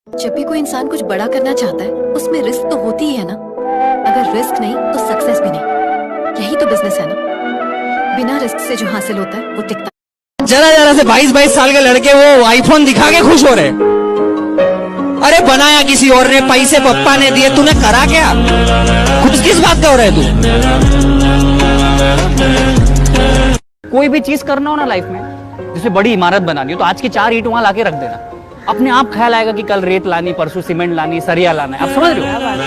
जब भी कोई इंसान कुछ बड़ा करना चाहता है उसमें रिस्क तो होती ही है ना। अगर रिस्क नहीं तो सक्सेस भी नहीं। यही तो बिजनेस है ना, बिना रिस्क से जो हासिल होता है वो टिकता। जरा जरा से 22-22 साल के लड़के वो आईफोन दिखा के खुश हो रहे। अरे बनाया किसी और ने, पैसे पप्पा ने दिए, तूने करा क्या? खुश किस बात का हो रहा है तू? कोई भी चीज करना हो ना लाइफ में, जैसे बड़ी इमारत बनानी हो तो आज की 4 ईंट वहां लाके रख देना। अपने आप ख्याल आएगा कि कल रेत लानी, परसों सीमेंट लानी, सरिया लाना है। आप समझ रहे हो?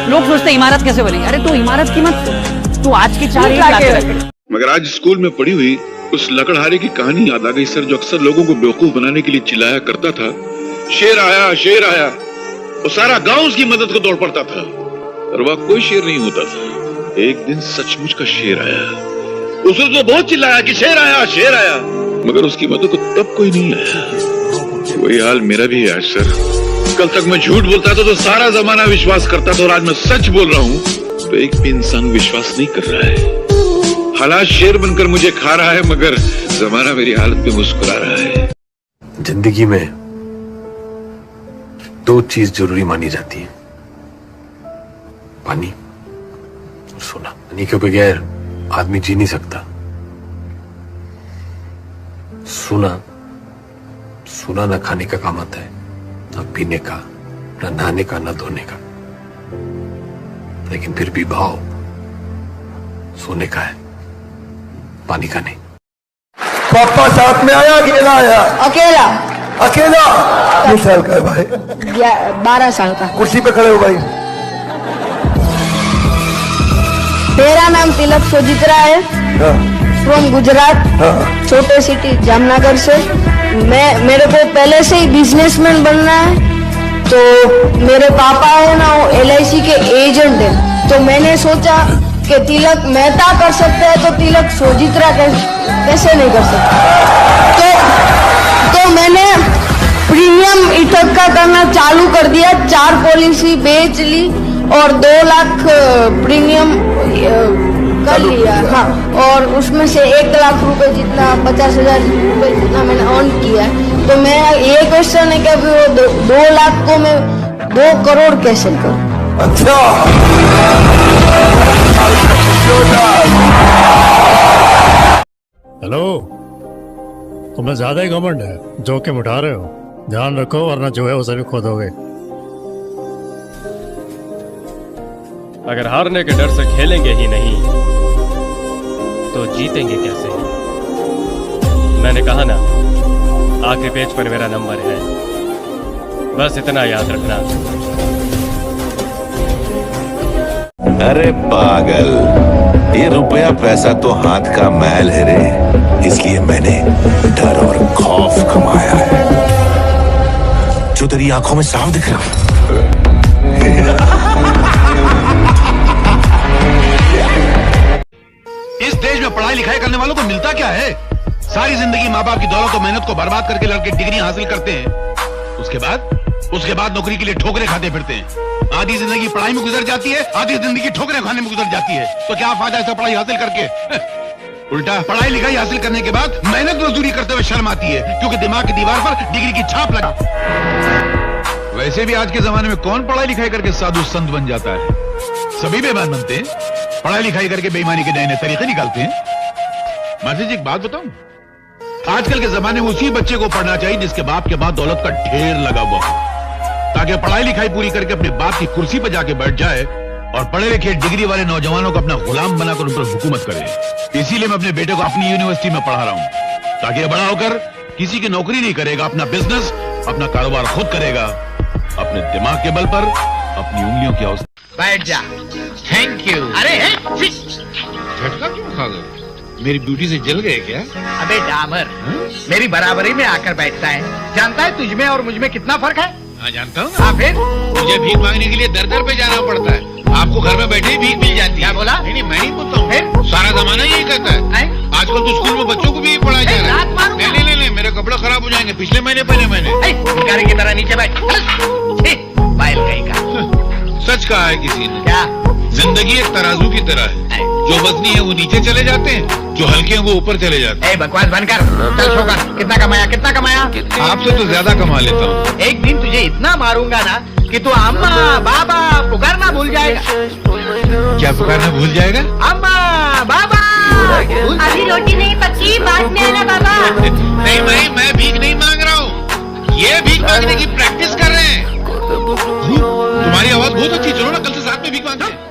लोग सोचते हैं इमारत कैसे बनेगी। अरे तू इमारत की मत, तू आज की 4 ईंट लाके रख। मगर आज स्कूल में पढ़ी हुई उस लकड़हारे की कहानी याद आ गई सर, जो अक्सर लोगों को बेवकूफ बनाने के लिए चिल्लाया करता था, शेर आया शेर आया। वो सारा गांव उसकी मदद को दौड़ पड़ता था, और वह कोई शेर नहीं होता था। एक दिन सचमुच का शेर आया। उसने तो बहुत चिल्लाया कि शेर आया, मगर उसकी मदद को तब कोई नहीं आया। वही हाल मेरा भी है आज सर। कल तक मैं झूठ बोलता था तो सारा जमाना विश्वास करता था, और आज मैं सच बोल रहा हूँ तो एक भी इंसान विश्वास नहीं कर रहा है। हालात शेर बनकर मुझे खा रहा है, मगर जमाना मेरी हालत पे मुस्कुरा रहा है। जिंदगी में 2 चीज जरूरी मानी जाती है, पानी और सोना। पानी के बगैर आदमी जी नहीं सकता। सोना ना खाने का काम आता है, ना पीने का, ना नहाने का, ना धोने का। लेकिन फिर भी भाव सोने का है, पानी का नहीं। पापा साथ में आया, अकेला आया? अकेला। किस साल का है भाई? 12 साल का। कुर्सी पे खड़े हो भाई। मेरा नाम तिलक सोजित्रा है, फ्रॉम गुजरात, छोटे सिटी जामनगर से। मेरे को पहले से ही बिजनेसमैन बनना है। तो मेरे पापा है ना, वो LIC के एजेंट है। तो मैंने सोचा कि तिलक मेहता कर सकते हैं तो तिलक सोजित्रा कैसे नहीं कर सकते। तो मैंने प्रीमियम इकट्ठा करना चालू कर दिया। 4 पॉलिसी बेच ली और 2 लाख प्रीमियम कर लिया। हाँ, और उसमें से 1 लाख रुपए जितना, 50,000 रुपए जितना मैंने अर्न किया। तो मेरा ये क्वेश्चन है कि वो 2 लाख को मैं 2 करोड़ कैसे करूं? अच्छा, हेलो, तुम्हें ज्यादा ही घमंड है, जोखिम उठा रहे हो। ध्यान रखो वरना जो है उसे भी खो दोगे। अगर हारने के डर से खेलेंगे ही नहीं तो जीतेंगे कैसे? मैंने कहा ना, आखिरी पेज पर मेरा नंबर है, बस इतना याद रखना। अरे पागल, ये रुपया पैसा तो हाथ का मैल है रे, इसलिए मैंने डर और खौफ कमाया है, जो तेरी आंखों में साफ दिख रहा है। इस देश में पढ़ाई लिखाई करने वालों को मिलता क्या है? सारी जिंदगी माँ बाप की दौलत और मेहनत को बर्बाद करके लड़के डिग्री हासिल करते हैं। उसके बाद नौकरी के लिए ठोकरे खाते फिरते हैं। आधी जिंदगी पढ़ाई में गुजर जाती है, आधी जिंदगी ठोकरे खाने में गुजर जाती है। तो क्या फायदा ऐसा पढ़ाई हासिल करके? उल्टा पढ़ाई लिखाई हासिल करने के बाद मेहनत मजदूरी करते हुए शर्म आती है, क्योंकि दिमाग की दीवार पर डिग्री की छाप लगा। वैसे भी आज के जमाने में कौन पढ़ाई लिखाई करके साधु संत बन जाता है? सभी बेईमान बनते हैं, पढ़ाई लिखाई करके बेईमानी के नए नए तरीके निकालते हैं। मासी जी, एक बात बताऊं, आजकल के जमाने में उसी बच्चे को पढ़ना चाहिए जिसके बाप के बाद दौलत का ढेर लगा हुआ हो, ताकि पढ़ाई लिखाई पूरी करके अपने बाप की कुर्सी पर जाके बैठ जाए और पढ़े लिखे डिग्री वाले नौजवानों को अपना गुलाम बनाकर उन पर हुकूमत करे। इसीलिए मैं अपने बेटे को अपनी यूनिवर्सिटी में पढ़ा रहा हूं, ताकि ये बड़ा होकर किसी की नौकरी नहीं करेगा, अपना बिजनेस, अपना कारोबार खुद करेगा, अपने दिमाग के बल पर, अपनी उंगलियों की अवस्था। बैठ जा। Thank you. अरे झटका क्यों खा गए? मेरी ब्यूटी से जल गए क्या? अबे डामर, मेरी बराबरी में आकर बैठता है। जानता है तुझ में और मुझ में कितना फर्क है? हाँ, जानता हूँ। हाँ, फिर मुझे भीख मांगने के लिए दर दर पे जाना पड़ता है, आपको घर में बैठे ही भीख मिल जाती है। क्या बोला? नहीं, मैं नहीं बोलता हूँ, फिर सारा जमाना यही कहता है। आजकल तो स्कूल में बच्चों को भी पढ़ाया जा रहा है। नहीं, मेरे कपड़े खराब हो जाएंगे, पिछले महीने पहने मैंने। भिखारी की तरह नीचे बैठ, बाइल कहीं का। सच कहा है किसी ने। क्या? जिंदगी एक तराजू की तरह है, जो वजनी है वो नीचे चले जाते हैं, जो हल्के हैं वो ऊपर चले जाते हैं। बकवास बंद कर, चल सो कर। कितना कमाया? आपसे तो ज्यादा कमा लेता हूँ। एक दिन तुझे इतना मारूंगा ना कि तू अम्मा बाबा पुकारना भूल जाएगा। क्या पुकारना भूल जाएगा? अम्मा बाबा। अभी रोटी नहीं पकी, बाद में आना बाबा। नहीं भाई, मैं भीख नहीं मांग रहा हूँ, ये भीख मांगने की प्रैक्टिस कर रहे हैं। तुम्हारी आवाज बहुत अच्छी, चलो ना कल से साथ में भीख मांगते हैं।